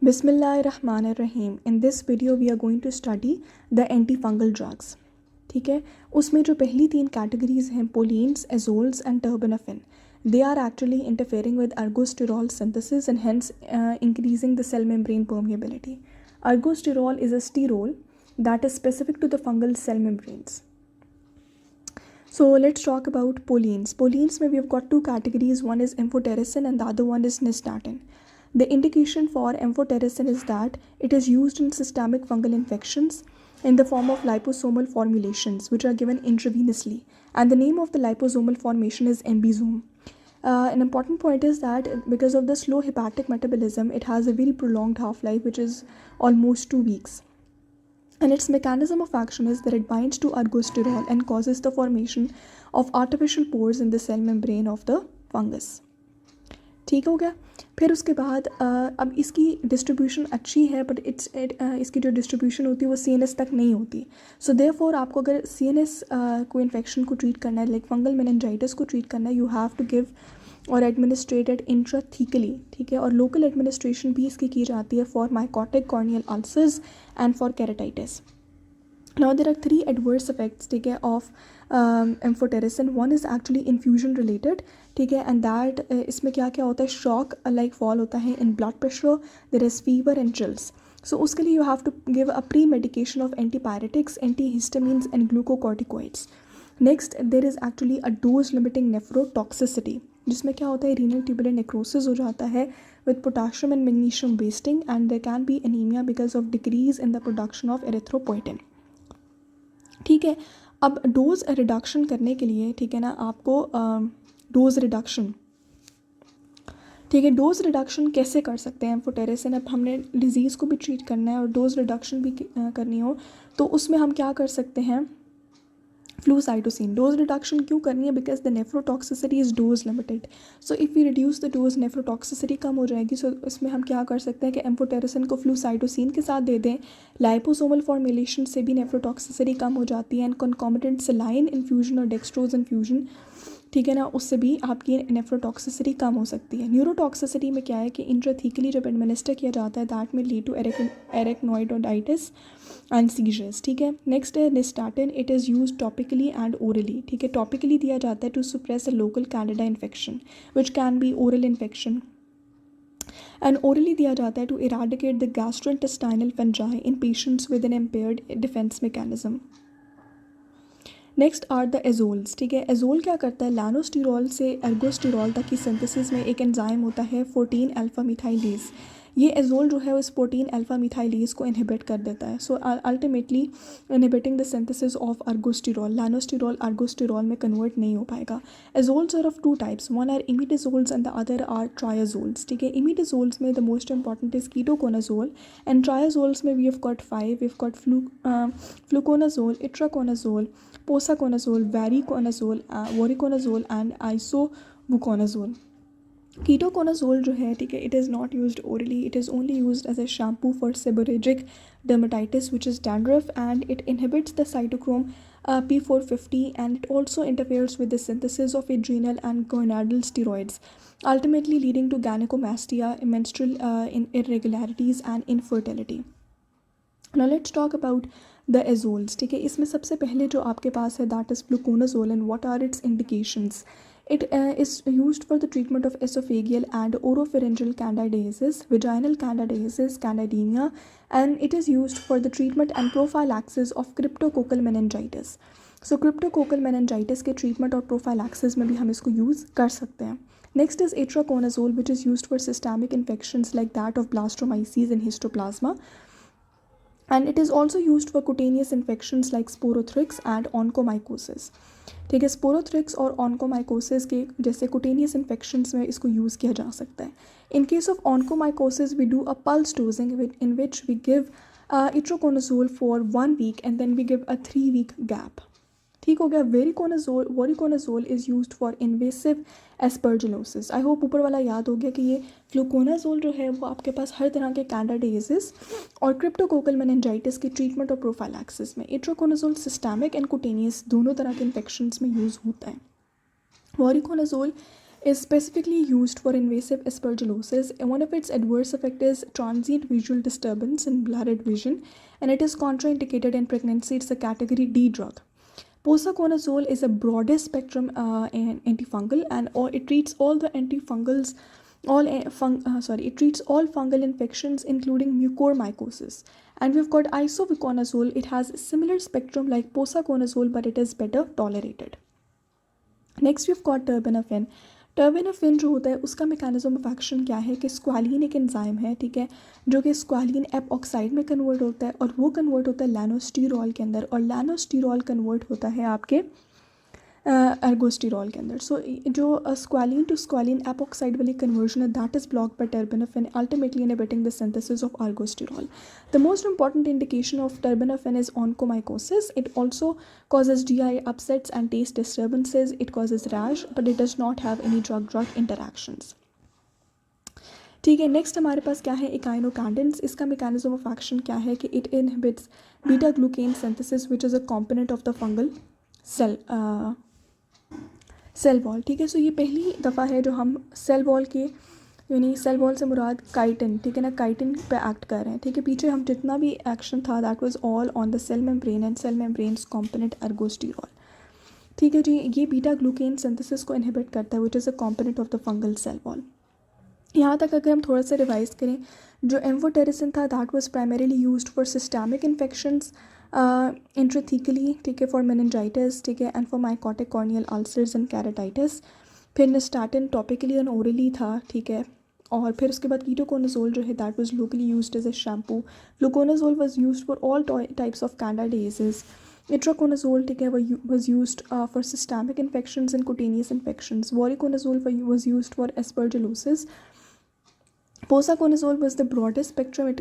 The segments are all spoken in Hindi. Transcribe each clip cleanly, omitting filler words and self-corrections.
बिस्मिल्लाहिर्रहमानिर्रहीम. In this video we are going to study the antifungal drugs. ठीक है, उसमें जो पहली तीन कैटेगरीज हैं polyenes, azoles and terbinafine, they are actually interfering with ergosterol synthesis and hence increasing the cell membrane permeability. Ergosterol is a sterol that is specific to the fungal cell membranes. So let's talk about pollines. Pollines में we have got two categories. One is amphotericin and the other one is nystatin. The indication for amphotericin is that it is used in systemic fungal infections in the form of liposomal formulations which are given intravenously, and the name of the liposomal formation is embisome. An important point is that because of the slow hepatic metabolism, it has a very prolonged half-life which is almost 2 weeks. And its mechanism of action is that it binds to ergosterol and causes the formation of artificial pores in the cell membrane of the fungus. ठीक हो गया. फिर उसके बाद अब इसकी डिस्ट्रीब्यूशन अच्छी है बट इसकी जो डिस्ट्रीब्यूशन होती है वो CNS तक नहीं होती. सो देयरफॉर आपको अगर CNS को इन्फेक्शन को ट्रीट करना है, लाइक फंगल मेनिंजाइटिस को ट्रीट करना है, यू हैव टू गिव और एडमिनिस्ट्रेटेड इंट्राथीकली. ठीक है, और लोकल एडमिनिस्ट्रेशन भी इसकी की जाती है for mycotic corneal ulcers and for keratitis. Now there are 3 adverse effects, ठीक है, of amphotericin. One is actually infusion related, ठीक है, and that इसमें क्या क्या होता है, shock like fall होता है in blood pressure, there is fever and chills. So उसके लिए you have to give a pre-medication of antipyretics, antihistamines and glucocorticoids. Next there is actually a dose limiting nephrotoxicity, जिसमें क्या होता है, renal tubular necrosis हो जाता है with potassium and magnesium wasting, and there can be anemia because of decrease in the production of erythropoietin. ठीक है, अब डोज रिडक्शन करने के लिए, ठीक है ना, आपको डोज रिडक्शन, ठीक है, डोज रिडक्शन कैसे कर सकते हैं एम्फोटेरिसिन. अब हमने डिजीज़ को भी ट्रीट करना है और डोज रिडक्शन भी करनी हो तो उसमें हम क्या कर सकते हैं, फ्लूसाइटोसिन. डोज रिडक्शन क्यों करनी है, because the nephrotoxicity is dose limited. So if we reduce the dose, nephrotoxicity कम हो जाएगी. सो इसमें हम क्या कर सकते हैं कि एम्फोटेरिसिन को फ्लूसाइटोसिन के साथ दे दें. लाइपोसोमल फॉर्मुलेशन से भी नेफ्रोटॉक्सिसिटी कम हो जाती है एंड कॉन्कॉमिटेंट सलाइन इन्फ्यूजन और डेक्सट्रोज इन्फ्यूजन, ठीक है ना, उससे भी आपकी नेफ्रोटॉक्सिसिटी कम हो सकती है. न्यूरोटॉक्सिसिटी में क्या है कि इंट्राथीकली जब एडमिनिस्टर किया जाता है दैट में lead to arachnoiditis and seizures. ठीक है, नेक्स्ट है nystatin. It is use topically and orally. ठीक है, टॉपिकली दिया जाता है to suppress a local candida infection which can be oral infection, and orally दिया जाता है to eradicate the gastrointestinal fungi in patients with an impaired defence mechanism. Next are the azoles. ठीक है, एजोल क्या करता है, लैनोस्टिरॉल से एर्गोस्टिरॉल तक की सिंथेसिस में एक एंजाइम होता है 14 अल्फा मिथाइलेज. ये एजोल जो है उस 14 अल्फा मिथाइलेज को इनहिबिट कर देता है. So ultimately inhibiting the synthesis of ergosterol. Lanosterol ergosterol में कन्वर्ट नहीं हो पाएगा. Azoles are of 2 types. One are imidazoles and the other are triazoles. ठीक है, इमिडाजोल्स में the most important is ketoconazole and triazoles में we have got 5. We have got fluconazole, itraconazole, posaconazole, voriconazole and isavuconazole. Ketoconazole जो है, ठीक है, it is not used orally. It is only used as a shampoo for seborrheic dermatitis which is dandruff, and it inhibits the cytochrome P450 and it also interferes with the synthesis of adrenal and gonadal steroids, ultimately leading to gynecomastia, menstrual irregularities and infertility. Now let's talk about the azoles. ठीक है, इसमें सबसे पहले जो आपके पास है that is fluconazole, and what are its indications. It is used for the treatment of esophageal and oropharyngeal candidiasis, vaginal candidiasis, candidemia, and it is used for the treatment and prophylaxis of cryptococcal meningitis. So cryptococcal meningitis के treatment और prophylaxis में भी हम इसको use कर सकते हैं. Next is itraconazole, which is used for systemic infections like that of blastomyces and histoplasma. And it is also used for cutaneous infections like sporothrix and onchomycosis. ठीक है, स्पोरोथ्रिक्स और ऑनकोमाइकोसिस के जैसे कुटेनियस इन्फेक्शंस में इसको यूज़ किया जा सकता है. In case of onychomycosis we do a pulse dosing in which we give itraconazole for 1 week and then we give a 3 week gap. ठीक हो गया. Voriconazole is used for invasive aspergillosis. I hope ऊपर वाला याद हो गया कि ये फ्लूकोनाजोल जो है वो आपके पास हर तरह के कैंडिडियासिस और क्रिप्टोकोकल मेनिंजाइटिस की ट्रीटमेंट और प्रोफाइलैक्सिस में. इट्रोकोनाजोल सिस्टेमिक एंड कुटेनियस दोनों तरह के इन्फेक्शंस में यूज़ होता है. Voriconazole is specifically used for invasive aspergillosis, and one of its adverse effects is transient visual disturbance and blurred vision, and it is contraindicated in pregnancy. It's a category D drug. Posaconazole is a broadest spectrum antifungal, and it treats all the antifungals, it treats all fungal infections including mucormycosis. And we've got isavuconazole. It has a similar spectrum like posaconazole, but it is better tolerated. Next we've got terbinafine. Terbinafine जो होता है उसका मैकेनिज्म ऑफ एक्शन क्या है कि स्क्वालिन एक एंजाइम है, ठीक है, जो कि स्क्वालिन एपऑक्साइड में कन्वर्ट होता है और वो कन्वर्ट होता है लैनोस्टीरॉल के अंदर, और लैनोस्टीरॉल कन्वर्ट होता है आपके एर्गोस्टीरॉल के अंदर. सो जो स्क्वालिन टू स्क्वालिन एपऑक्साइड वाली कन्वर्जन है that is blocked by terbinafine, ultimately inhibiting the synthesis of ergosterol. The most important indication of terbinafine is onychomycosis. It also causes GI upsets and taste disturbances. It causes rash, but it does not have any drug-drug interactions. ठीक है, नेक्स्ट हमारे पास क्या है, इकाइनोकैंडिन्स. इसका मैकेनिज्म ऑफ एक्शन क्या है कि it inhibits beta glucan synthesis which is a component of the fungal cell wall. ठीक है, सो ये पहली दफ़ा है जो हम सेल वॉल के, यानी सेल वॉल से मुराद काइटिन, ठीक है ना, काइटिन पे एक्ट कर रहे हैं. ठीक है, पीछे हम जितना भी एक्शन था that was all on the cell membrane and cell membrane's component ergosterol. ठीक है जी, ये बीटा ग्लूकेन सिंथेसिस को इनहिबिट करता है which is a component of the fungal cell wall. यहाँ तक अगर हम थोड़ा सा रिवाइज करें, जो एम्फोटेरिसिन था that was primarily used for systemic infections intrathecally, ठीक है, फॉर मेनिंजाइटिस, ठीक है, and for mycotic corneal ulcers and keratitis. फिर निस्टाटिन टॉपिकली एंड ओरली था, ठीक है, और फिर उसके बाद कीटोकोनाजोल जो है that was locally used as a shampoo. Fluconazole was used for all types of candidiasis. Itraconazole, ठीक है, was used for systemic infections and cutaneous infections. Voriconazole was used for aspergillosis. Posaconazole was the broadest spectrum. It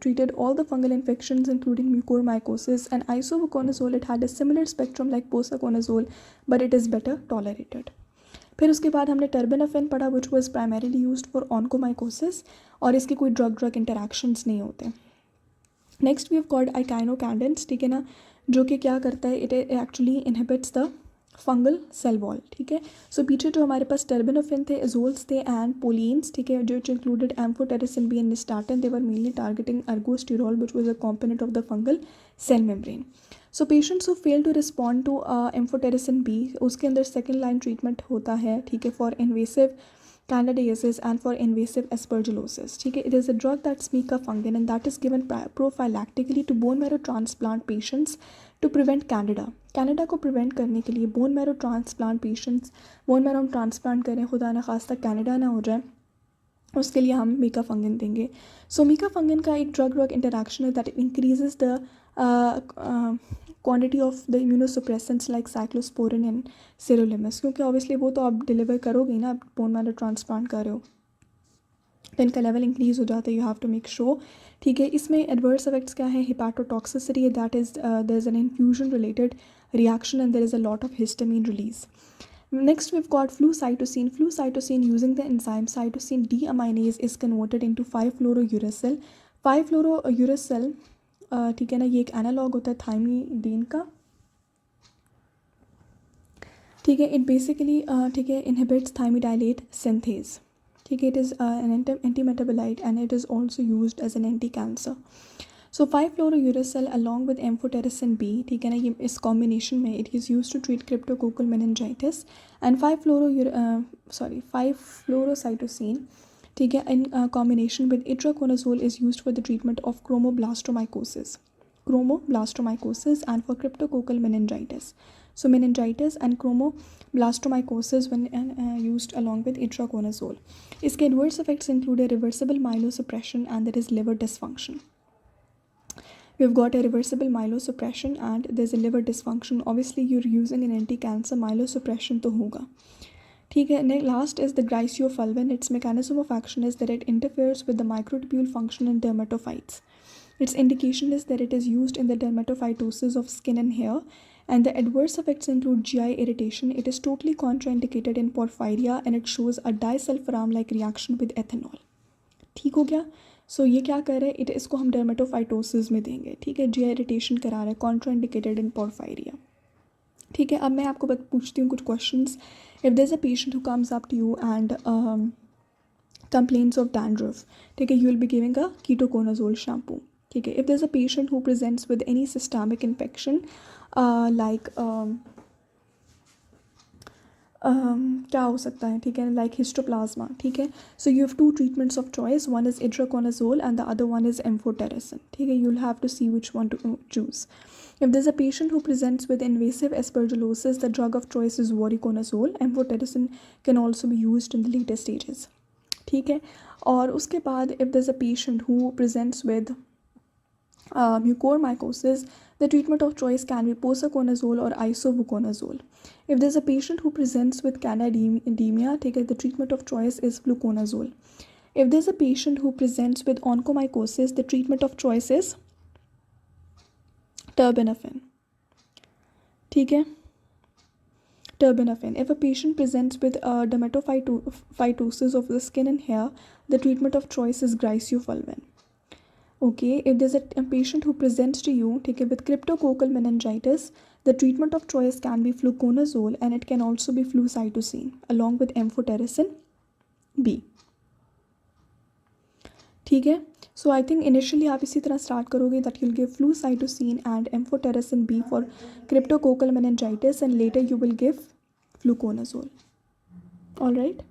treated all the fungal infections including mucormycosis, and isavuconazole, it had a similar spectrum like posaconazole, but it is better tolerated. फिर उसके बाद हमने टर्बेनाफिन पढ़ा which was primarily used for onychomycosis, और इसके कोई ड्रग इंटरेक्शंस नहीं होते. Next we have got echinocandins, ठीक है ना, जो कि क्या करता है, it actually inhibits the fungal cell wall. ठीक है, सो पीछे जो हमारे पास टर्बेनाफिन थे, एजोल्स थे एंड पोलिन्स, ठीक है, जो included amphotericin B and nystatin. They were mainly targeting ergosterol which was a component of the fungal cell membrane. So patients who fail to respond to amphotericin B, उसके अंदर सेकेंड लाइन ट्रीटमेंट होता है, ठीक है, for invasive candidiasis and for invasive aspergillosis. ठीक है, it is a drug that's mica fungin and that is given prophylactically to bone marrow transplant patients to prevent candida. Canada को प्रिवेंट करने के लिए bone marrow transplant patients, bone marrow हम ट्रांसप्लांट करें, खुदा न खास्ता कैनेडा ना हो जाए, उसके लिए हम मीका फंगिन देंगे. सो मीका फंगिन का एक ड्रग इंटरेक्शन है that increases the quantity of the immunosuppressants like cyclosporine and sirolimus, क्योंकि ऑब्वियसली वो तो आप डिलीवर करोगे ना, आप बोन मैरो ट्रांसप्लांट कर रहे हो तो इनका लेवल इंक्रीज़ हो जाता है. You have to make sure. ठीक है, इसमें एडवर्स इफेक्ट्स क्या है, hepatotoxicity, that is there is an infusion related reaction and there is a lot of histamine release. Next we've got flucytosine. Flucytosine, using the enzyme cytosine deaminase, is converted into 5-fluorouracil. 5-fluorouracil, ठीक है ना, ये एक एनालॉग होता है थाइमिडीन का. ठीक है, इट बेसिकली ठीक है इनहिबिट्स थाइमिडाइलेट सिंथेज. ठीक है, it is an anti metabolite and it is also used as an anti cancer. So 5-fluorouracil along with amphotericin B, ठीक है ना, ये इस कॉम्बिनेशन में it is use to treat cryptococcal meningitis. And 5-fluorocytosine, ठीक है, in combination with itraconazole is used for the treatment of chromoblastomycosis and for cryptococcal meningitis. So meningitis and chromoblastomycosis when used along with itraconazole. इसके adverse effects include a reversible myelosuppression and there is liver dysfunction. We've got a reversible myelosuppression and there's a liver dysfunction. Obviously you're using an anti-cancer, myelosuppression तो होगा. ठीक है, last is the griseofulvin. Its mechanism of action is that it interferes with the microtubule function in dermatophytes. Its indication is that it is used in the dermatophytosis of skin and hair, and the adverse effects include GI irritation. It is totally contraindicated in porphyria and it shows a disulfiram-like reaction with ethanol. ठीक हो गया. सो ये क्या कर रहे हैं, इसको हम डर्मेटोफाइटोसिस में देंगे. ठीक है, GI इरिटेशन करा रहे हैं, कॉन्ट्राइंडिकेटेड इन पोर्फायरिया. ठीक है, अब मैं आपको पूछती हूँ कुछ questions. If there is a patient who comes up to you and complaints of dandruff, ठीक है, you will be giving a ketoconazole shampoo. ठीक है, if there's a patient who presents with any systemic infection like क्या हो सकता है, ठीक है, लाइक हिस्टोप्लाज्मा. ठीक है, so you have two treatments of choice, one is itraconazole and the other one is amphotericin. ठीक है, you will have to see which one to choose. If there's a patient who presents with invasive aspergillosis, the drug of choice is voriconazole. Amphotericin can also be used in the later stages. ठीक है, और उसके बाद if there's a patient who presents with mucormycosis, the treatment of choice can be posaconazole or isobuconazole. If there's a patient who presents with canaedemia, ठीक है, the treatment of choice is fluconazole. If there's a patient who presents with onychomycosis, the treatment of choice is terbinafine. ठीक है, terbinafine. If a patient presents with dermatophytosis of the skin and hair, the treatment of choice is griseofulvin. Okay, if there's a patient who presents to you, take it with cryptococcal meningitis, the treatment of choice can be fluconazole and it can also be flucytosine along with amphotericin B. ठीक है, so I think initially आप इसी तरह start करोगे that you'll give flucytosine and amphotericin B for cryptococcal meningitis and later you will give fluconazole. All right.